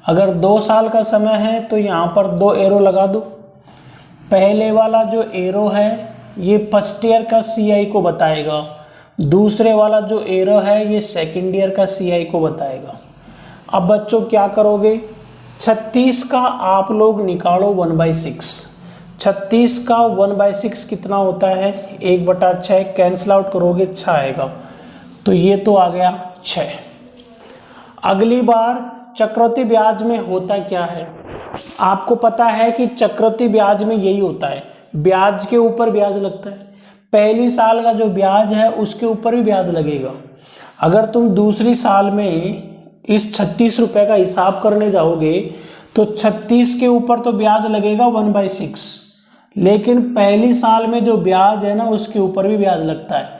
अगर 2 साल का समय है तो यहाँ पर 2 एरो लगा दो। पहले वाला जो एरो है ये फर्स्ट ईयर का सीआई को बताएगा, दूसरे वाला जो एरो है ये सेकंड ईयर का सीआई को बताएगा। अब बच्चों क्या करोगे, 36 का आप लोग निकालो 1/6। 36 का 1/6 कितना होता है? 1/6। कैंसिल आउट करोगे 6 आएगा, तो ये तो आ गया 6। अगली बार चक्रवृद्धि ब्याज में होता क्या है? आपको पता है कि चक्रवृद्धि ब्याज में यही होता है, ब्याज के ऊपर ब्याज लगता है। पहली साल का जो ब्याज है उसके ऊपर भी ब्याज लगेगा। अगर तुम दूसरी साल में इस 36 रुपये का हिसाब करने जाओगे तो 36 के ऊपर तो ब्याज लगेगा 1/6, लेकिन पहली साल में जो ब्याज है ना उसके ऊपर भी ब्याज लगता है।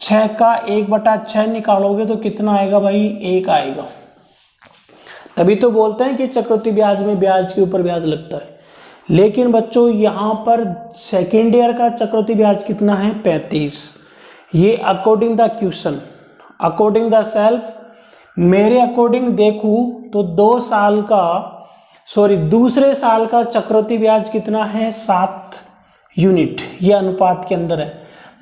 6 का 1/6 निकालोगे तो कितना आएगा भाई? 1 आएगा। तभी तो बोलते हैं कि चक्रवृद्धि ब्याज में ब्याज के ऊपर ब्याज लगता है। लेकिन बच्चों यहाँ पर सेकेंड ईयर का चक्रवृद्धि ब्याज कितना है? 35। ये according the question, according the self. मेरे अकॉर्डिंग देखूँ तो दूसरे साल का चक्रवृद्धि ब्याज कितना है? 7 यूनिट। ये अनुपात के अंदर है,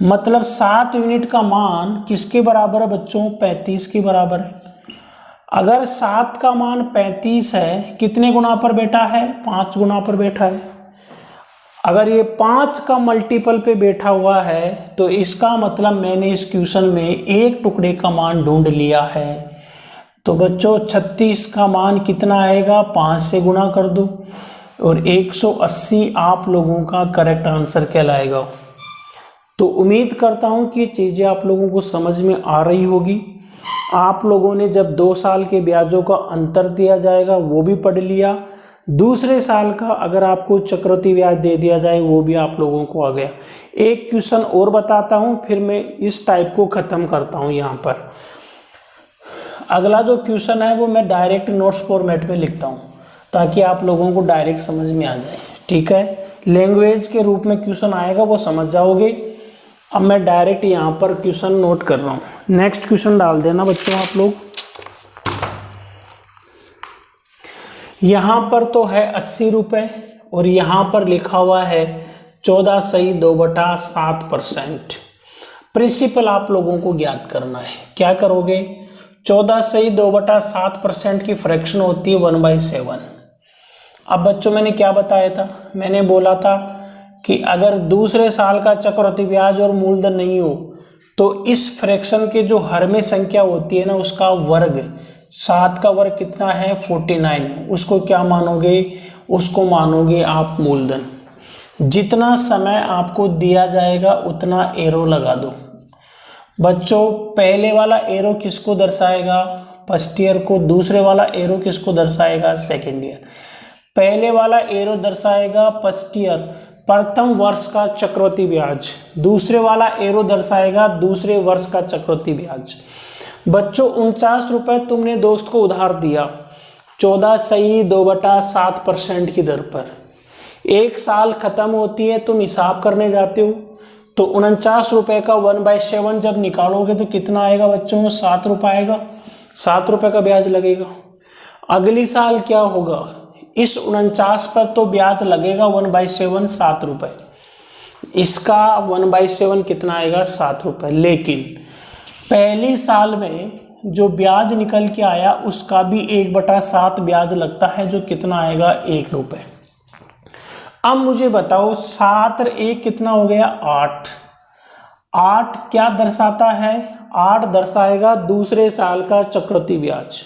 मतलब 7 यूनिट का मान किसके बराबर है बच्चों? 35 के बराबर है। अगर 7 का मान 35 है, कितने गुना पर बैठा है? 5 गुना पर बैठा है। अगर ये 5 का मल्टीपल पे बैठा हुआ है तो इसका मतलब मैंने इस क्वेश्चन में एक टुकड़े का मान ढूंढ लिया है। तो बच्चों 36 का मान कितना आएगा? 5 से गुना कर दो और 180 आप लोगों का करेक्ट आंसर कहलाएगा। तो उम्मीद करता हूँ कि चीज़ें आप लोगों को समझ में आ रही होगी। आप लोगों ने जब 2 साल के ब्याजों का अंतर दिया जाएगा वो भी पढ़ लिया, दूसरे साल का अगर आपको चक्रवृद्धि ब्याज दे दिया जाए वो भी आप लोगों को आ गया। एक क्वेश्चन और बताता हूँ फिर मैं इस टाइप को ख़त्म करता हूँ। यहाँ पर अगला जो क्वेश्चन है वो मैं डायरेक्ट नोट्स फॉर्मेट में लिखता हूँ ताकि आप लोगों को डायरेक्ट समझ में आ जाए। ठीक है, लैंग्वेज के रूप में क्वेश्चन आएगा वो समझ जाओगे। अब मैं डायरेक्ट यहाँ पर क्वेश्चन नोट कर रहा हूँ। नेक्स्ट क्वेश्चन डाल देना बच्चों आप लोग। यहाँ पर तो है 80 रुपये और यहाँ पर लिखा हुआ है 14 सही 2/7%। प्रिंसिपल आप लोगों को ज्ञात करना है। क्या करोगे, 14 सही 2/7% की फ्रैक्शन होती है 1/7। अब बच्चों मैंने क्या बताया था? मैंने बोला था कि अगर दूसरे साल का चक्रवृद्धि ब्याज और मूलधन नहीं हो तो इस फ्रैक्शन के जो हर में संख्या होती है ना उसका वर्ग, 7 का वर्ग कितना है? 49। उसको क्या मानोगे? उसको मानोगे आप मूलधन। जितना समय आपको दिया जाएगा उतना एरो लगा दो। बच्चों पहले वाला एरो किसको दर्शाएगा? फर्स्ट ईयर को। दूसरे वाला एरो किसको दर्शाएगा? Second year. पहले वाला एरो दर्शाएगा फर्स्ट ईयर, प्रथम वर्ष का चक्रवृद्धि ब्याज। दूसरे वाला एरो दर्शाएगा दूसरे वर्ष का चक्रवृद्धि ब्याज। बच्चों 49 रुपये तुमने दोस्त को उधार दिया 14 सही 2/7% की दर पर। 1 साल खत्म होती है, तुम हिसाब करने जाते हो तो 49 रुपये का 1/7 जब निकालोगे तो कितना आएगा बच्चों? 7 रुपये आएगा। 7 रुपये का ब्याज लगेगा। अगली साल क्या होगा? इस 49 पर तो ब्याज लगेगा 1/7 7 रुपये। इसका 1/7 कितना आएगा? 7 रुपये। लेकिन पहली साल में जो ब्याज निकल के आया उसका भी 1/7 ब्याज लगता है, जो कितना आएगा 1 रुपये। अब मुझे बताओ 7 और 1 कितना हो गया 8। 8 क्या दर्शाता है, 8 दर्शाएगा दूसरे साल का चक्रवृद्धि ब्याज,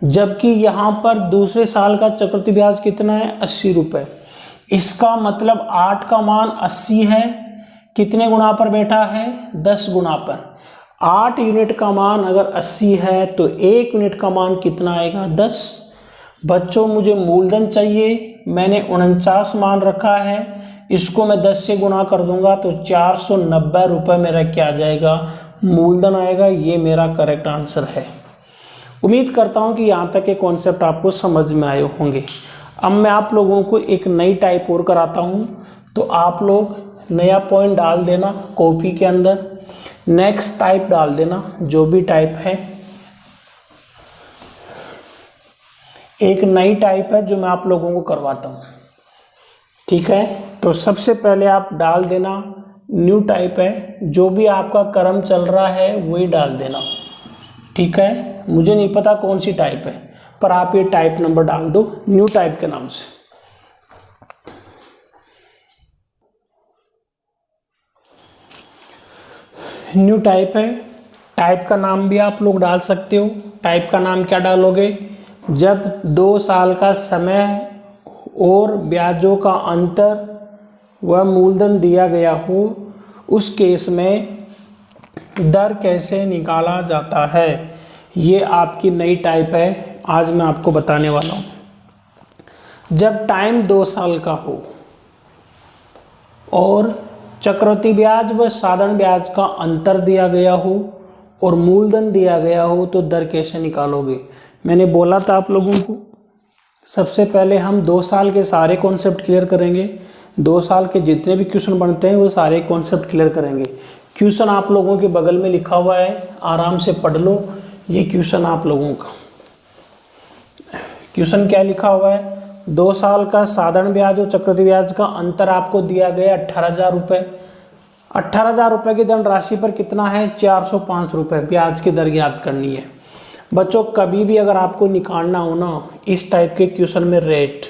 जबकि यहाँ पर दूसरे साल का चक्रवृद्धि ब्याज कितना है 80 रुपये। इसका मतलब 8 का मान 80 है, कितने गुना पर बैठा है 10 गुना पर। 8 यूनिट का मान अगर 80 है तो 1 यूनिट का मान कितना आएगा 10। बच्चों मुझे मूलधन चाहिए, मैंने 49 मान रखा है, इसको मैं 10 से गुना कर दूंगा तो 490 रुपये मेरा क्या आ जाएगा मूलधन आएगा। ये मेरा करेक्ट आंसर है। उम्मीद करता हूँ कि यहाँ तक के कॉन्सेप्ट आपको समझ में आए होंगे। अब मैं आप लोगों को एक नई टाइप और कराता हूँ, तो आप लोग नया पॉइंट डाल देना कॉपी के अंदर, नेक्स्ट टाइप डाल देना, जो भी टाइप है। एक नई टाइप है जो मैं आप लोगों को करवाता हूँ, ठीक है। तो सबसे पहले आप डाल देना न्यू टाइप है, जो भी आपका क्रम चल रहा है वही डाल देना, ठीक है। मुझे नहीं पता कौन सी टाइप है, पर आप ये टाइप नंबर डाल दो न्यू टाइप के नाम से। न्यू टाइप है, टाइप का नाम भी आप लोग डाल सकते हो। टाइप का नाम क्या डालोगे, जब 2 साल का समय और ब्याजों का अंतर व मूलधन दिया गया हो, उस केस में दर कैसे निकाला जाता है। ये आपकी नई टाइप है, आज मैं आपको बताने वाला हूँ। जब टाइम 2 साल का हो और चक्रवृद्धि ब्याज व साधारण ब्याज का अंतर दिया गया हो और मूलधन दिया गया हो, तो दर कैसे निकालोगे। मैंने बोला था आप लोगों को, सबसे पहले हम 2 साल के सारे कॉन्सेप्ट क्लियर करेंगे। 2 साल के जितने भी क्वेश्चन बनते हैं वो सारे कॉन्सेप्ट क्लियर करेंगे। क्वेश्चन आप लोगों के बगल में लिखा हुआ है, आराम से पढ़ लो। ये क्वेश्चन आप लोगों का, क्वेश्चन क्या लिखा हुआ है, 2 साल का साधारण ब्याज और चक्रवृद्धि ब्याज का अंतर आपको दिया गया 18,000 रुपये। 18,000 रुपये की धन राशि पर कितना है 405 रुपये ब्याज की दर याद करनी है। बच्चों कभी भी अगर आपको निकालना हो ना इस टाइप के क्वेश्चन में रेट,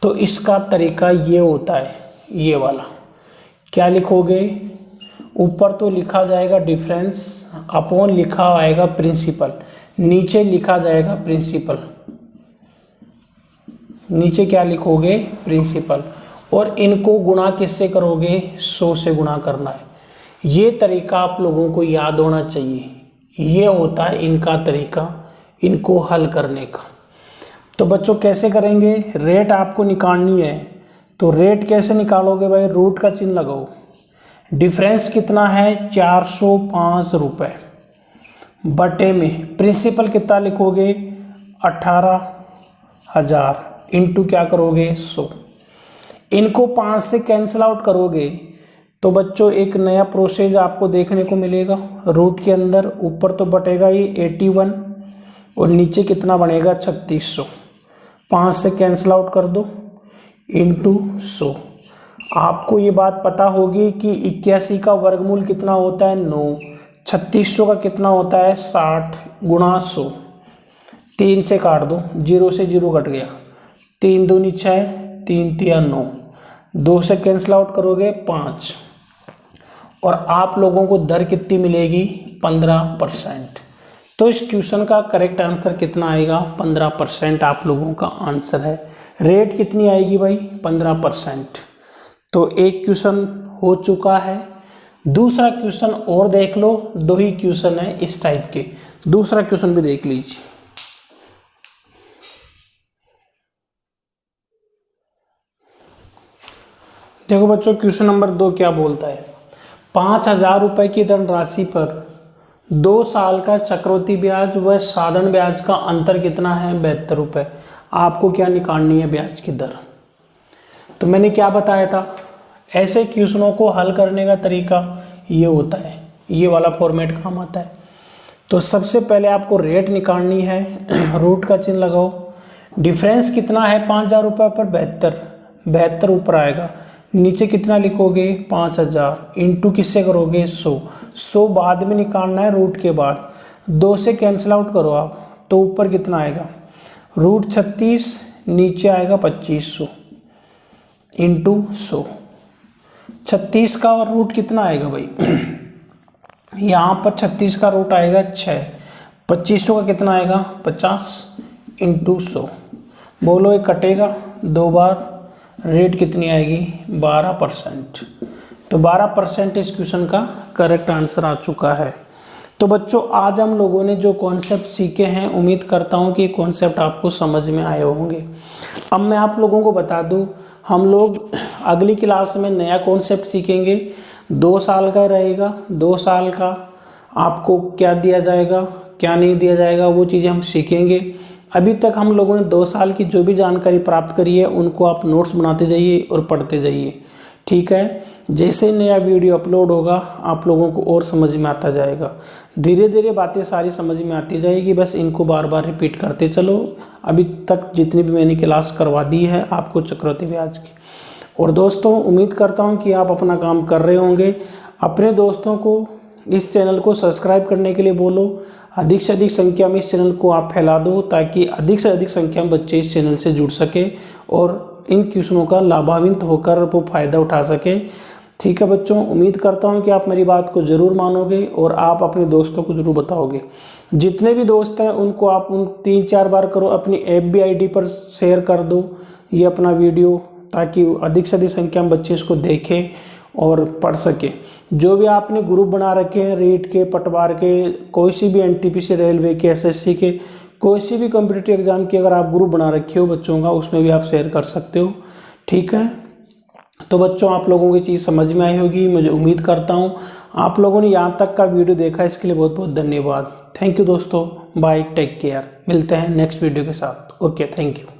तो इसका तरीका ये होता है, ये वाला। क्या लिखोगे, ऊपर तो लिखा जाएगा डिफरेंस, अपॉन लिखा आएगा प्रिंसिपल, नीचे लिखा जाएगा प्रिंसिपल, नीचे क्या लिखोगे प्रिंसिपल, और इनको गुणा किससे करोगे 100 से गुणा करना है। ये तरीका आप लोगों को याद होना चाहिए। ये होता है इनका तरीका, इनको हल करने का। तो बच्चों कैसे करेंगे, रेट आपको निकालनी है, तो रेट कैसे निकालोगे भाई, रूट का चिन्ह लगाओ। डिफरेंस कितना है 405 रुपये, बटे में प्रिंसिपल कितना लिखोगे 18,000, इंटू क्या करोगे 100। इनको 5 से कैंसिल आउट करोगे तो बच्चों एक नया प्रोसेस आपको देखने को मिलेगा। रूट के अंदर ऊपर तो बटेगा ये 81 और नीचे कितना बनेगा 3600। 5 से कैंसिल आउट कर दो, इंटू 100। आपको ये बात पता होगी कि 81 का वर्गमूल कितना होता है 9, 3600 का कितना होता है 60 गुणा 100। 3 से काट दो, 0 से 0 कट गया, 3 दूनी 6, 3 तिया 9, 2 से कैंसिल आउट करोगे 5, और आप लोगों को दर कितनी मिलेगी 15%। तो इस क्वेश्चन का करेक्ट आंसर कितना आएगा 15% आप लोगों का आंसर है। रेट कितनी आएगी भाई 15%। तो एक क्वेश्चन हो चुका है, दूसरा क्वेश्चन और देख लो। 2 ही क्वेश्चन है इस टाइप के, दूसरा क्वेश्चन भी देख लीजिए। देखो बच्चों क्वेश्चन नंबर 2 क्या बोलता है, 5,000 रुपये की धनराशि पर 2 साल का चक्रवृद्धि ब्याज व साधारण ब्याज का अंतर कितना है 72 रुपये। आपको क्या निकालनी है ब्याज की दर। तो मैंने क्या बताया था, ऐसे क्वेश्चनों को हल करने का तरीका ये होता है, ये वाला फॉर्मेट काम आता है। तो सबसे पहले आपको रेट निकालनी है, रूट का चिन्ह लगाओ। डिफरेंस कितना है 5,000 रुपये पर 72 ऊपर आएगा, नीचे कितना लिखोगे 5,000, इंटू किससे करोगे 100 बाद में निकालना है रूट के बाद। 2 से कैंसिल आउट करो आप, तो ऊपर कितना आएगा, √36, नीचे आएगा 2500 इंटू 100। 36 का और रूट कितना आएगा भाई, यहाँ पर 36 का रूट आएगा 6, 2500 का कितना आएगा 50 इंटू 100। बोलो ये कटेगा 2 बार, रेट कितनी आएगी 12%। तो 12% इस क्वेश्चन का करेक्ट आंसर आ चुका है। तो बच्चों आज हम लोगों ने जो कॉन्सेप्ट सीखे हैं, उम्मीद करता हूँ कि कॉन्सेप्ट आपको समझ में आए होंगे। अब मैं आप लोगों को बता दूँ, हम लोग अगली क्लास में नया कॉन्सेप्ट सीखेंगे, 2 साल का रहेगा। 2 साल का आपको क्या दिया जाएगा, क्या नहीं दिया जाएगा, वो चीज़ें हम सीखेंगे। अभी तक हम लोगों ने 2 साल की जो भी जानकारी प्राप्त करी है, उनको आप नोट्स बनाते जाइए और पढ़ते जाइए, ठीक है। जैसे नया वीडियो अपलोड होगा आप लोगों को और समझ में आता जाएगा। धीरे धीरे बातें सारी समझ में आती जाएगी, बस इनको बार बार रिपीट करते चलो। अभी तक जितनी भी मैंने क्लास करवा दी है आपको चक्रवृद्धि ब्याज की। और दोस्तों उम्मीद करता हूँ कि आप अपना काम कर रहे होंगे। अपने दोस्तों को इस चैनल को सब्सक्राइब करने के लिए बोलो, अधिक से अधिक संख्या में इस चैनल को आप फैला दो, ताकि अधिक से अधिक संख्या में बच्चे इस चैनल से जुड़ सके और इन क्वेश्चनों का लाभान्वित होकर वो फ़ायदा उठा सके, ठीक है बच्चों। उम्मीद करता हूँ कि आप मेरी बात को ज़रूर मानोगे और आप अपने दोस्तों को ज़रूर बताओगे। जितने भी दोस्त हैं उनको आप 3-4 बार करो, अपनी FB ID पर शेयर कर दो ये अपना वीडियो, ताकि अधिक से अधिक संख्या में बच्चे इसको देखें और पढ़ सके। जो भी आपने ग्रुप बना रखे हैं, रीट के, पटवार के, कोई सी भी NTPC रेलवे के, SSC के, कोई सी भी कॉम्पिटिटिव एग्जाम की अगर आप ग्रुप बना रखे हो बच्चों का, उसमें भी आप शेयर कर सकते हो, ठीक है। तो बच्चों आप लोगों की चीज़ समझ में आई होगी, मुझे उम्मीद करता हूँ। आप लोगों ने यहाँ तक का वीडियो देखा, इसके लिए बहुत बहुत धन्यवाद। थैंक यू दोस्तों, बाय, टेक केयर। मिलते हैं नेक्स्ट वीडियो के साथ। Okay, thank you.